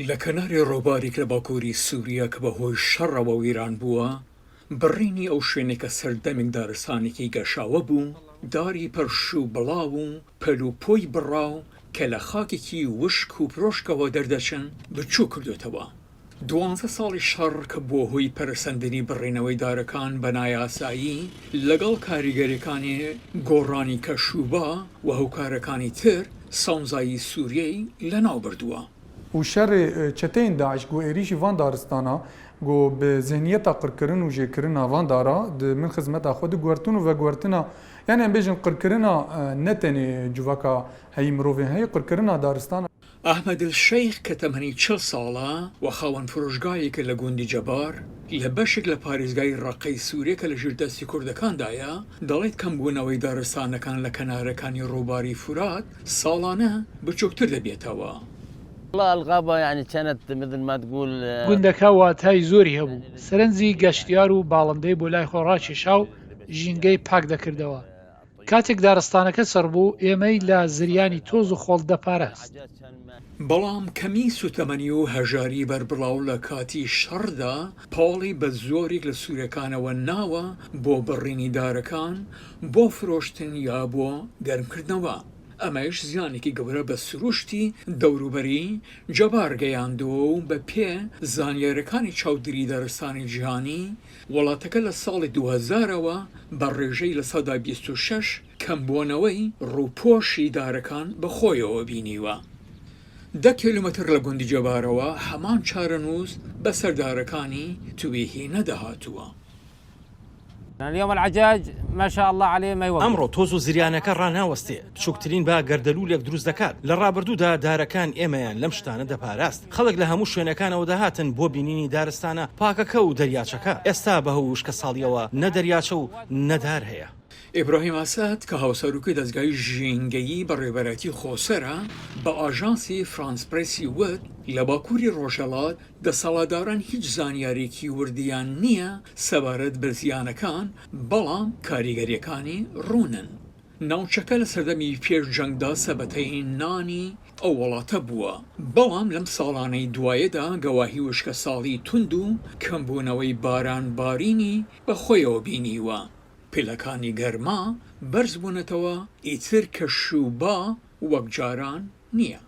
لە کەناری ڕۆبارێک لە باکووری سووریا کە بەهۆی شەڕەوە و ئیران بووە، بڕینی ئەو شوێنێکە سەردەمێک دارستانێکی گەشاوە بوو، داری پەرشوو بڵاو و پەلوپۆی بڕاو کە لە خاکێکی وشک و پرۆشکەوە دەردەچن بچوو کردوێتەوە. 12 ساڵی شەڕ کە بۆ هۆی پەرسەندنی بڕینەوەی دارەکان بە نایاسایی لەگەڵ کاریگەریەکانی گۆڕانی کەشوبا و هەوکارەکانی تر ساوزایی سووریەی لەناو بردووە. و شر چتین داعش گو ایریشی وان دارستانا گو به ذهنیتا قرکرن و جکرنا وان دارا من خدمت خود گورتون و گورتنا یعنی ام بیجن قرکرنا نتنی جواکا هی مروفین هی قرکرنا دارستانا. ئەحمەد الشەیخ کە تەمەنی 40 ساڵە و خاوەن فرۆشگایەکە لە گوندی جەبار لە بەشێک لە پارێزگای ڕەقەی سووریا کە لە ژێردەستی کوردەکاندایە دەڵێت کەمبوونەوەی دارستانەکان لە کەنارەکانی ڕووباری فورات ساڵانە بچووکتر دەبێتەوە. والله الغابة يعني كانت مثل ما تقول گوندەکە واتای زۆری هەبوو، سەرنجی گەشتیار و باڵندەی بۆ لای خۆڕاکێشا و ژینگەی پاک دەکردەوە. کاتێک دارستانەکە سەر بوو ئێمەی لە زریانی تۆز و خۆڵ دەپاراست. بەڵام کەمی سوتەمەنی و هەژاری بەربڵاو لە کاتی شەڕدا پاڵی بە زۆرێک لە سوورەکانەوە ناوە بۆ بڕینی دارەکان بۆ فرۆشتن یا بۆ گەرمکردنەوە. ئەمەش زیانێکی گەورە بە سروشتی دەوروبەری جەبار گەیاندووە و بە پێ زانیاریەکانی چاودێری دارستانی جیهانی وڵاتەکە لە ساڵی 2000ەوە بە ڕێژەی لە سەدا 26 کەمبوونەوەی ڕووپۆشی دارەکان بەخۆیەوە بینیوە. 10 کیلومتر لە گوندی جەبارەوە هەمان چارەنووس بە سەردارەکانی توێهی نەدەهاتووە. اليوم العجاج ما شاء الله عليه ما يوقف. ئەمڕۆ تۆز و زریانەکە ڕناوەستێ بچووکترین با گەردەلوولێک دروست دەکات. لە ڕابردوودا دارەکان ئێمەیان لەم شتانە دەپاراست. خەڵک لە هەموو شوێنەکانەوە دەهاتن بۆ بینینی دارستانە پاکەکە و دەریاچەکە. ئێستا بەهۆی وشکە ساڵیەوە نە دەریاچە و نەدار هەیە. ئیبراهیم ئاساد کە هاوسەرۆکی دەستگای ژینگەیی بە ڕێبەرەتی خۆسەرە بە ئاژانسی فرانس پرێسی وت لە باکووری ڕۆژهەڵات دەسەڵاتداران هیچ زانیاریەکی وردیان نییە سەبارەت بە زیانەکان، بەڵام کاریگەریەکانی ڕوونن. ناوچەکە لە سەردەمی پێش جەنگدا سەبەتەی نانی ئەو وڵاتە بووە، بەڵام لەم ساڵانەی دوایەدا گەواهی وشکە ساڵی تند و کەمبوونەوەی باران بارینی بەخۆیەوە بینیوە. پلەکانی گەرما بەرز بوونەتەوە ئیتر کەشوبا وەک جاران نییە.